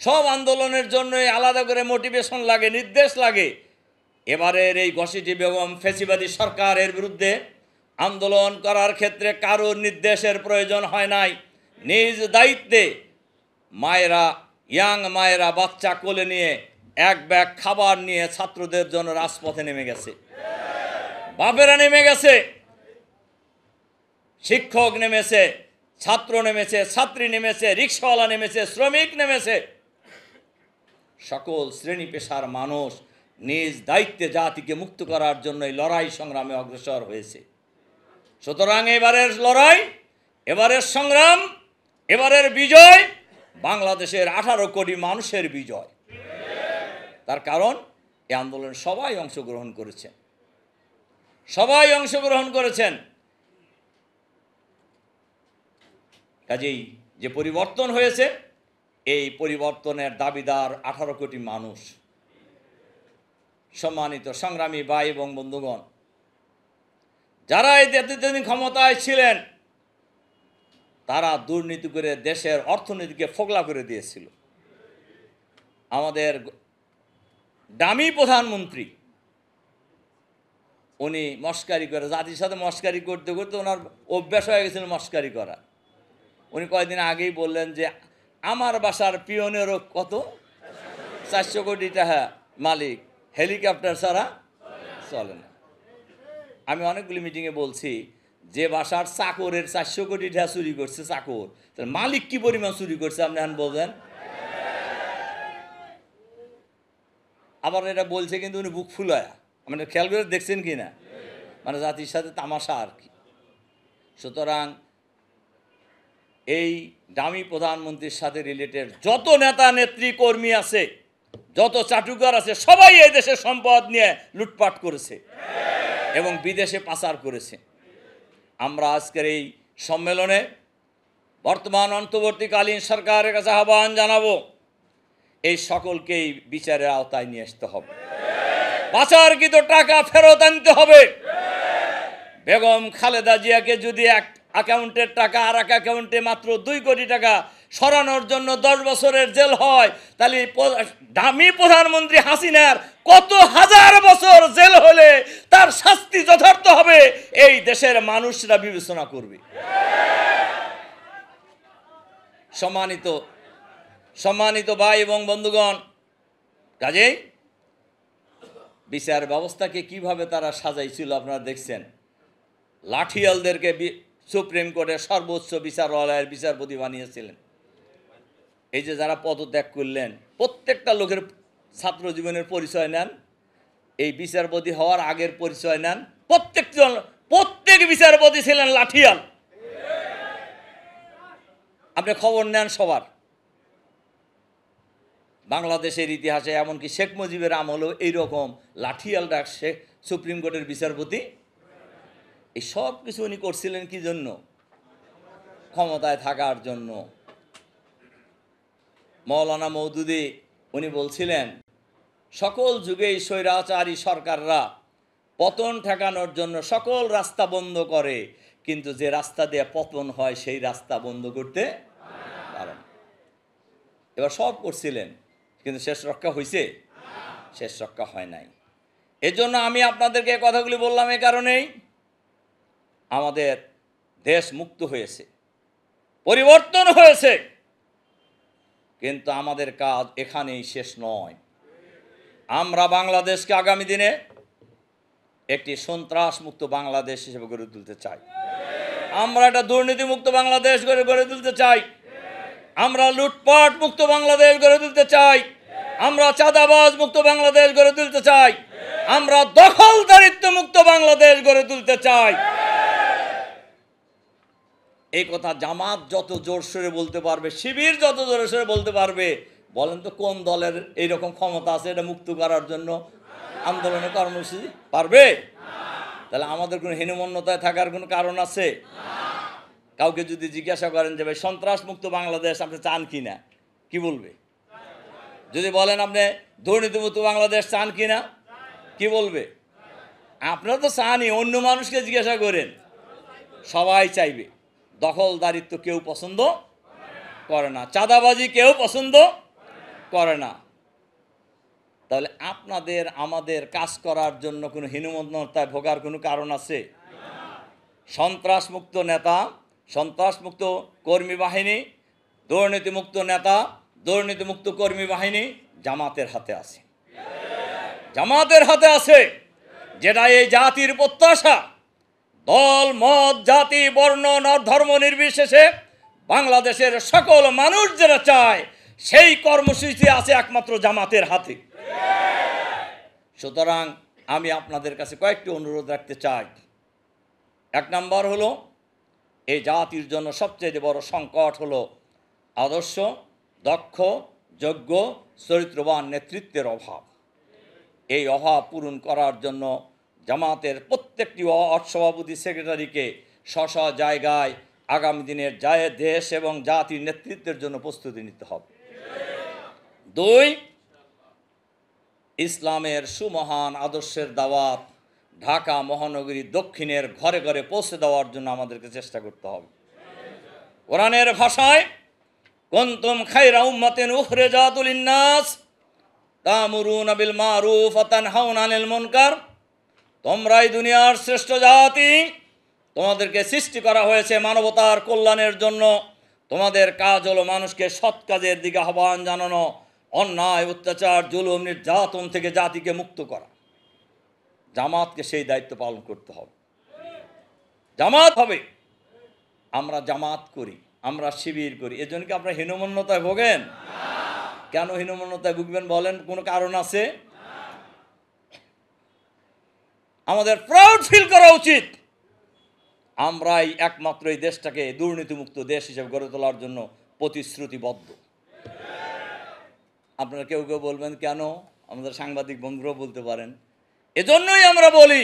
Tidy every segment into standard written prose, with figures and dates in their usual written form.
সব আন্দোলনের জন্যই আলাদা করে মোটিভেশন লাগে, নির্দেশ লাগে। এবারের এই ঘসিটি বেগম ফ্যাসিবাদী সরকারের বিরুদ্ধে আন্দোলন করার ক্ষেত্রে কারোর নির্দেশের প্রয়োজন হয় নাই। নিজ দায়িত্বে মায়েরা, ইয়াং মায়েরা বাচ্চা কোলে নিয়ে এক ব্যাগ খাবার নিয়ে ছাত্রদের জন্য রাজপথে নেমে গেছে, বাপেরা নেমে গেছে, শিক্ষক নেমেছে, ছাত্র নেমেছে, ছাত্রী নেমেছে, রিক্সাওয়ালা নেমেছে, শ্রমিক নেমেছে। সকল শ্রেণী পেশার মানুষ নিজ দায়িত্বে জাতিকে মুক্ত করার জন্য এই লড়াই সংগ্রামে অগ্রসর হয়েছে। সুতরাং এবারের লড়াই, এবারের সংগ্রাম, এবারের বিজয় বাংলাদেশের 18 কোটি মানুষের বিজয়। তার কারণ এই আন্দোলনে সবাই অংশগ্রহণ করেছেন, সবাই অংশগ্রহণ করেছেন। কাজেই যে পরিবর্তন হয়েছে, এই পরিবর্তনের দাবিদার 18 কোটি মানুষ। সম্মানিত সংগ্রামী ভাই এবং বন্ধুগণ, যারা এই এতদিন ক্ষমতায় ছিলেন তারা দুর্নীতি করে দেশের অর্থনীতিকে ফোকলা করে দিয়েছিল। আমাদের দামি প্রধানমন্ত্রী উনি মস্কারি করে, জাতির সাথে মস্কারি করতে করতে ওনার অভ্যাস হয়ে গেছিল মস্কারি করা। উনি কয়েকদিন আগেই বললেন যে আমার বাসার পিয়নেরও কত 400 কোটি টাকা মালিক, হেলিকপ্টার ছাড়া চলে না। আমি অনেকগুলি মিটিংয়ে বলছি যে বাসার চাকরের 400 কোটি টাকা চুরি করছে চাকর, তাহলে মালিক কি পরিমাণ চুরি করছে আপনি এখন বলবেন। আবার এটা বলছে কিন্তু উনি বুক ফুলায়া, মানে খেয়াল করে দেখছেন কি না, মানে জাতির সাথে তামাশা আর কি। সুতরাং এই দামি প্রধানমন্ত্রীর সাথে রিলেটেড যত নেতা নেত্রী কর্মী আছে, যত চাটুকার আছে, সবাই এই দেশের সম্পদ নিয়ে লুটপাট করেছে এবং বিদেশে পাচার করেছে। আমরা আজকের এই সম্মেলনে বর্তমান অন্তর্বর্তীকালীন সরকারের কাছে আহ্বান জানাবো, এই সকলকেই বিচারের আওতায় নিয়ে আসতে হবে, পাচারকৃত টাকা ফেরত আনতে হবে। বেগম খালেদা জিয়াকে যদি এক অ্যাকাউন্টের টাকা আর এক অ্যাকাউন্টে মাত্র 2 কোটি টাকা সরানোর জন্য 10 বছরের জেল হয়, তাহলে দামি প্রধানমন্ত্রী হাসিনার কত হাজার বছর জেল হলে তার শাস্তি যথার্থ হবে এই দেশের মানুষরা বিবেচনা করবে। সম্মানিত ভাই এবং বন্ধুগণ, কাজেই বিচার ব্যবস্থাকে কিভাবে তারা সাজাইছিল আপনারা দেখছেন। লাঠিয়ালদেরকে সুপ্রিম কোর্টের সর্বোচ্চ বিচারালয়ের বিচারপতি বানিয়েছিলেন। এই যে যারা পদত্যাগ করলেন, প্রত্যেকটা লোকের ছাত্র জীবনের পরিচয় নেন, এই বিচারপতি হওয়ার আগের পরিচয় নেন। প্রত্যেক বিচারপতি ছিলেন লাঠিয়াল। আপনি খবর নেন সবার। বাংলাদেশের ইতিহাসে এমনকি শেখ মুজিবের আমলেও এইরকম লাঠিয়াল ডাকছে সুপ্রিম কোর্টের বিচারপতি। এই সব কিছু উনি করছিলেন কি জন্য? ক্ষমতায় থাকার জন্য। মৌলানা মওদুদি উনি বলছিলেন, সকল যুগেই স্বৈরাচারী সরকাররা পতন ঠেকানোর জন্য সকল রাস্তা বন্ধ করে, কিন্তু যে রাস্তা দিয়ে পতন হয় সেই রাস্তা বন্ধ করতে পারে না। এবার সব করছিলেন, কিন্তু শেষ রক্ষা হয়েছে? শেষ রক্ষা হয় নাই। এজন্য আমি আপনাদেরকে এই কথাগুলি বললাম এই কারণেই, আমাদের দেশ মুক্ত হয়েছে, পরিবর্তন হয়েছে, কিন্তু আমাদের কাজ এখানেই শেষ নয়। আমরা বাংলাদেশকে আগামী দিনে একটি সন্ত্রাস মুক্ত বাংলাদেশ হিসেবে গড়ে তুলতে চাই। আমরা একটা দুর্নীতি মুক্ত বাংলাদেশ গড়ে তুলতে চাই। আমরা লুটপাট মুক্ত বাংলাদেশ গড়ে তুলতে চাই। আমরা চাঁদাবাজ মুক্ত বাংলাদেশ গড়ে তুলতে চাই। আমরা দখলদারিত্ব মুক্ত বাংলাদেশ গড়ে তুলতে চাই। এই কথা জামাত যত জোরসোরে বলতে পারবে, শিবির যত জোরসোরে বলতে পারবে, বলেন তো কোন দলের এইরকম ক্ষমতা আছে এটা মুক্ত করার জন্য আন্দোলনের কর্মসূচি পারবে? তাহলে আমাদের কোনো হীনমন্যতায় থাকার কোনো কারণ আছে? কাউকে যদি জিজ্ঞাসা করেন যে ভাই সন্ত্রাস মুক্ত বাংলাদেশ আপনি চান কি না, কি বলবে? যদি বলেন আপনি দুর্নীতিমুক্ত বাংলাদেশ চান কি না, কি বলবে? আপনারা তো চানই, অন্য মানুষকে জিজ্ঞাসা করেন, সবাই চাইবে। দখলদারিত্ব কেউ পছন্দ করে না, চাঁদাবাজি কেউ পছন্দ করে না, তাহলে আপনাদের আমাদের কাজ করার জন্য কোনো হীনমন্যতায় ভোগার কোনো কারণ আছে? সন্ত্রাসমুক্ত নেতা, সন্ত্রাসমুক্ত কর্মী বাহিনী, দুর্নীতিমুক্ত নেতা, দুর্নীতিমুক্ত কর্মী বাহিনী জামাতের হাতে আছে, জামাতের হাতে আছে, যেটা এই জাতির প্রত্যাশা। দল মত জাতি বর্ণ ধর্ম নির্বিশেষে বাংলাদেশের সকল মানুষ যেটা চায় সেই কর্মসূচি আছে একমাত্র জামাতের হাতে। সুতরাং আমি আপনাদের কাছে কয়েকটি অনুরোধ রাখতে চাই। এক নম্বর হলো, এই জাতির জন্য সবচেয়ে বড় সংকট হলো আদর্শ, দক্ষ, যোগ্য, চরিত্রবান নেতৃত্বের অভাব। এই অভাব পূরণ করার জন্য জামাতের প্রত্যেকটি সভাপতি সেক্রেটারিকে স্ব জায়গায় আগামী দিনের দেশ এবং জাতির নেতৃত্বের জন্য প্রস্তুতি নিতে হবে। 2, ইসলামের সুমহান আদর্শের দাওয়াত ঢাকা মহানগরী দক্ষিণের ঘরে ঘরে পৌঁছে দেওয়ার জন্য আমাদেরকে চেষ্টা করতে হবে। কোরআনের ভাষায় কুনতুম খায়রা উম্মাতিন উখরিজাত লিন-নাস তা'মুরুনা বিল মারুফ ওয়া তানহাউনা আনিল মুনকার, তোমরাই দুনিয়ার শ্রেষ্ঠ জাতি, তোমাদেরকে সৃষ্টি করা হয়েছে মানবতার কল্যাণের জন্য, তোমাদের কাজ হলো মানুষকে সৎ কাজের দিকে আহ্বান জানানো, অন্যায় অত্যাচার জুলুম নির্যাতন থেকে জাতিকে মুক্ত করা। জামাতকে সেই দায়িত্ব পালন করতে হবে। জামাত হবে, আমরা জামাত করি, আমরা শিবির করি, এজন্য কি আপনারা হীনমন্যতায় ভোগেন? কেন হীনমন্যতায় ভুগবেন বলেন? কোনো কারণ আছে? আমাদের প্রাউড ফিল করা উচিত, আমরাই একমাত্র এই দেশটাকে দুর্নীতিমুক্ত দেশ হিসেবে গড়ে তোলার জন্য প্রতিশ্রুতিবদ্ধ। আপনারা কেউ কেউ বলবেন কেন, আমাদের সাংবাদিক বন্ধুরাও বলতে পারেন। এজন্যই আমরা বলি,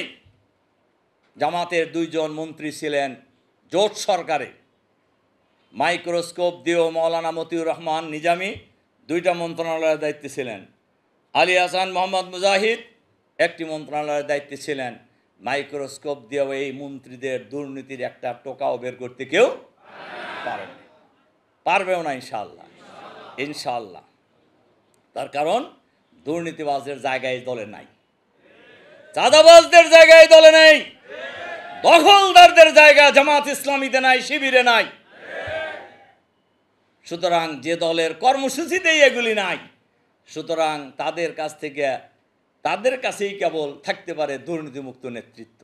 জামাতের 2 জন মন্ত্রী ছিলেন জোট সরকারে, মাইক্রোস্কোপ দিয়েও মৌলানা মতিউর রহমান নিজামী 2টা মন্ত্রণালয়ের দায়িত্বে ছিলেন, আলী হাসান মোহাম্মদ মুজাহিদ একটি মন্ত্রণালয়ের দায়িত্বে ছিলেন। মাইক্রোস্কোপ দিয়েও এই মন্ত্রীদের দুর্নীতির একটা টোকাও বের করতে কেউ পারেন, পারবেও না ইনশাআল্লাহ, ইনশাআল্লাহ। তার কারণ দুর্নীতিবাজদের জায়গায় দলে নাই, চাঁদাবাজদের জায়গায় দলে নেই, দখলদারদের জায়গা জামাত ইসলামীতে নাই, শিবিরে নাই। সুতরাং যে দলের কর্মসূচিতেই এগুলি নাই, সুতরাং তাদের কাছ থেকে তাদের কাছেই কেবল থাকতে পারে দুর্নীতিমুক্ত নেতৃত্ব।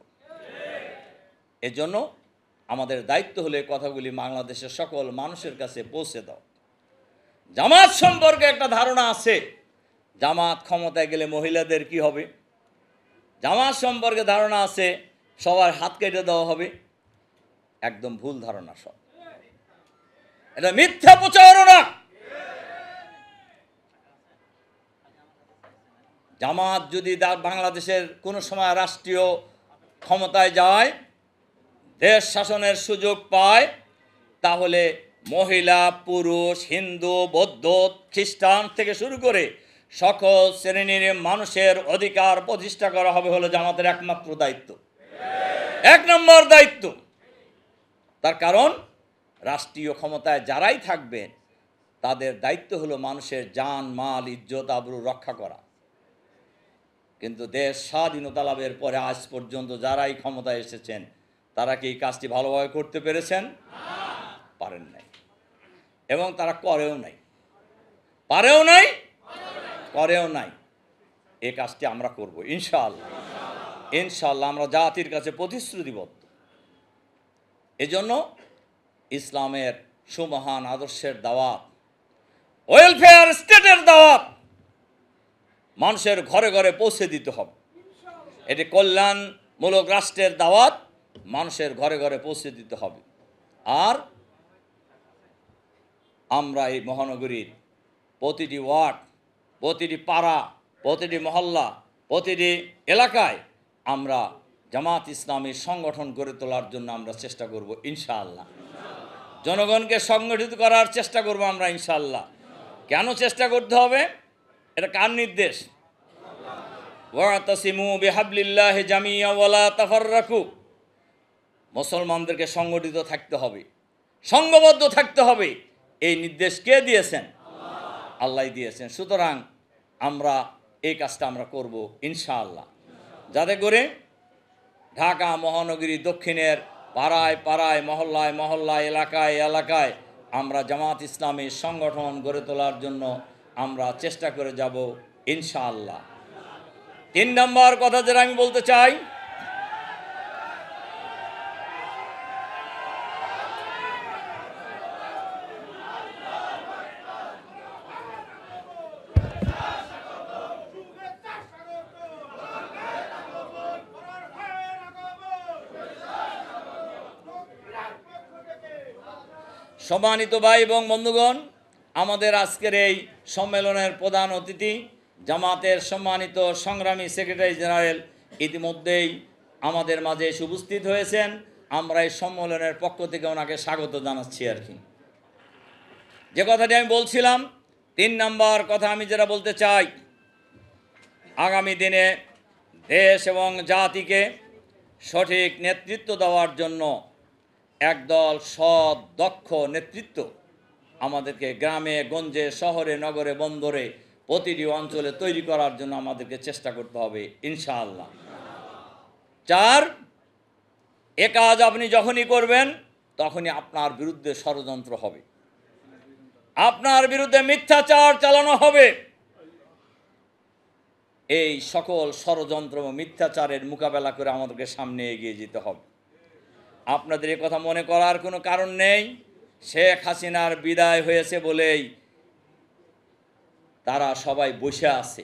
এজন্য আমাদের দায়িত্ব হলে কথাগুলি বাংলাদেশের সকল মানুষের কাছে পৌঁছে দাও। জামাত সম্পর্কে একটা ধারণা আছে, জামাত ক্ষমতায় গেলে মহিলাদের কি হবে। জামাত সম্পর্কে ধারণা আছে সবার হাত কেটে দেওয়া হবে। একদম ভুল ধারণা, সব এটা মিথ্যা প্রচারণা। জামাত যদি বাংলাদেশের কোনো সময় রাষ্ট্রীয় ক্ষমতায় যায়, দেশ শাসনের সুযোগ পায়, তাহলে মহিলা, পুরুষ, হিন্দু, বৌদ্ধ, খ্রিস্টান থেকে শুরু করে সকল শ্রেণীর মানুষের অধিকার প্রতিষ্ঠা করা হবে হলো জামাতের একমাত্র দায়িত্ব, 1 নম্বর দায়িত্ব। তার কারণ রাষ্ট্রীয় ক্ষমতায় যারাই থাকবেন তাদের দায়িত্ব হলো মানুষের জান, মাল, ইজ্জত, আবরু রক্ষা করা। কিন্তু দেশ স্বাধীনতা লাভের পরে আজ পর্যন্ত যারাই ক্ষমতায় এসেছেন তারা কি এই কাজটি ভালোভাবে করতে পেরেছেন? পারেন নাই, এবং তারা করেও নাই, পারেও নাই, করেও নাই। এই কাজটি আমরা করব ইনশাআল্লাহ, ইনশাআল্লাহ। আমরা জাতির কাছে প্রতিশ্রুতিবদ্ধ। এজন্য ইসলামের সুমহান আদর্শের দাওয়াত, ওয়েলফেয়ার স্টেটের দাওয়াত মানুষের ঘরে ঘরে পৌঁছে দিতে হবে। এটি কল্যাণমূলক রাষ্ট্রের দাওয়াত মানুষের ঘরে ঘরে পৌঁছে দিতে হবে। আর আমরা এই মহানগরীর প্রতিটি ওয়ার্ড, প্রতিটি পাড়া, প্রতিটি মহল্লা, প্রতিটি এলাকায় আমরা জামাত ইসলামী সংগঠন গড়ে তোলার জন্য আমরা চেষ্টা করব ইনশাআল্লাহ। জনগণকে সংগঠিত করার চেষ্টা করব আমরা ইনশাআল্লাহ। কেন চেষ্টা করতে হবে? এটা কার নির্দেশ? ওয়াতাসিমু বিহাবলিল্লাহি জামিয়া ওয়ালা তাফাররাকু। মুসলমানদেরকে সংগঠিত থাকতে হবে, সংঘবদ্ধ থাকতে হবে। এই নির্দেশ কে দিয়েছেন? আল্লাহ দিয়েছেন। সুতরাং আমরা এই কাজটা আমরা করব ইনশাআল্লাহ, যাতে করে ঢাকা মহানগরী দক্ষিণের পাড়ায় পাড়ায়, মহল্লায় মহল্লায়, এলাকায় এলাকায় আমরা জামাত ইসলামী সংগঠন গড়ে তোলার জন্য আমরা চেষ্টা করে যাব ইনশাআল্লাহ। 3 নম্বর কথা যেটা আমি বলতে চাই, সম্মানিত ভাই এবং বন্ধুগণ, আমাদের আজকের এই সম্মেলনের প্রধান অতিথি জামাতের সম্মানিত সংগ্রামী সেক্রেটারি জেনারেল ইতিমধ্যেই আমাদের মাঝে এসে উপস্থিত হয়েছেন। আমরা এই সম্মেলনের পক্ষ থেকে ওনাকে স্বাগত জানাচ্ছি। আর কি যে কথাটি আমি বলছিলাম, 3 নম্বর কথা আমি যেটা বলতে চাই, আগামী দিনে দেশ এবং জাতিকে সঠিক নেতৃত্ব দেওয়ার জন্য একদল সৎ দক্ষ নেতৃত্ব আমাদেরকে গ্রামে গঞ্জে শহরে নগরে বন্দরে প্রতিটি অঞ্চলে তৈরি করার জন্য আমাদেরকে চেষ্টা করতে হবে ইনশাআল্লাহ। 4, এ কাজ আপনি যখনই করবেন তখনই আপনার বিরুদ্ধে ষড়যন্ত্র হবে, আপনার বিরুদ্ধে মিথ্যাচার চালানো হবে। এই সকল ষড়যন্ত্র ও মিথ্যাচারের মোকাবেলা করে আমাদেরকে সামনে এগিয়ে যেতে হবে। আপনাদের এ কথা মনে করার কোনো কারণ নেই, শেখ হাসিনার বিদায় হয়েছে বলেই তারা সবাই বসে আছে।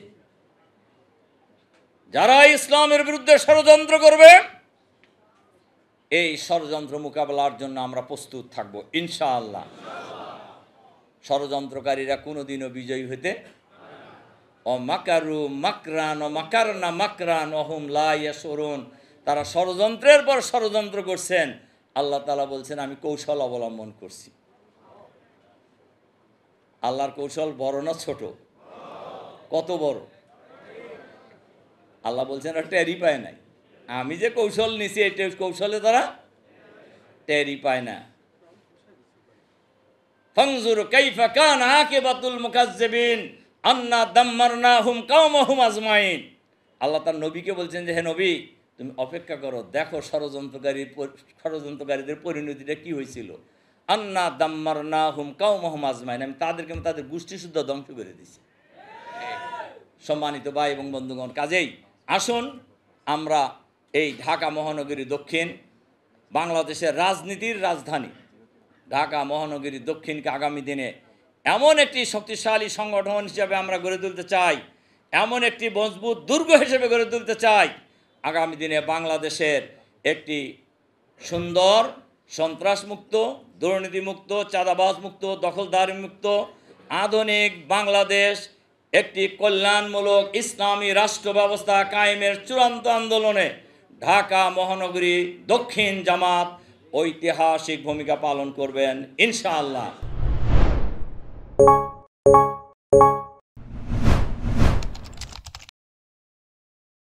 যারা ইসলামের বিরুদ্ধে ষড়যন্ত্র করবে, এই ষড়যন্ত্র মোকাবেলার জন্য আমরা প্রস্তুত থাকব ইনশাআল্লাহ। ষড়যন্ত্রকারীরা কোনোদিনও বিজয়ী হতে মাকারু মাকরান ও মাকারনা মাকরান ওহুম লা ইয়াশউরুন, তারা ষড়যন্ত্রের পর ষড়যন্ত্র করছেন। আল্লাহ তাআলা বলছেন আমি কৌশল অবলম্বন করছি। আল্লাহর কৌশল বড় না ছোট? কত বড়? আল্লাহ বলছেন আর টেরই পায় নাই। আমি যে কৌশল নিছি এই কৌশলে তারা টেরই পায় না। ফানজুর কাইফা কানা আকিবাতুল মুকাজ্জিবিন আন্না দাম্মারনাহুম কাওমাহুম আজমাইন। আল্লাহ তার নবীকে বলছেন যে হে নবী, তুমি অপেক্ষা করো, দেখো ষড়যন্ত্রকারীদের পরিণতিটা কি হয়েছিল। আন্না দাম্মারনাহুম কাওমাহুম আজমাইন, আমি তাদেরকে তাদের গোষ্ঠী শুদ্ধ ধ্বংস করে দিয়েছি। সম্মানিত ভাই এবং বন্ধুগণ, কাজেই আসুন আমরা এই ঢাকা মহানগরী দক্ষিণ, বাংলাদেশের রাজনীতির রাজধানী ঢাকা মহানগরী দক্ষিণকে আগামী দিনে এমন একটি শক্তিশালী সংগঠন হিসেবে আমরা গড়ে তুলতে চাই, এমন একটি মজবুত দুর্গ হিসেবে গড়ে তুলতে চাই। আগামী দিনে বাংলাদেশের একটি সুন্দর সন্ত্রাসমুক্ত, দুর্নীতিমুক্ত, চাঁদাবাজমুক্ত, দখলদারিমুক্ত আধুনিক বাংলাদেশ, একটি কল্যাণমূলক ইসলামী রাষ্ট্র ব্যবস্থা কায়েমের চূড়ান্ত আন্দোলনে ঢাকা মহানগরী দক্ষিণ জামাত ঐতিহাসিক ভূমিকা পালন করবেন ইনশাআল্লাহ।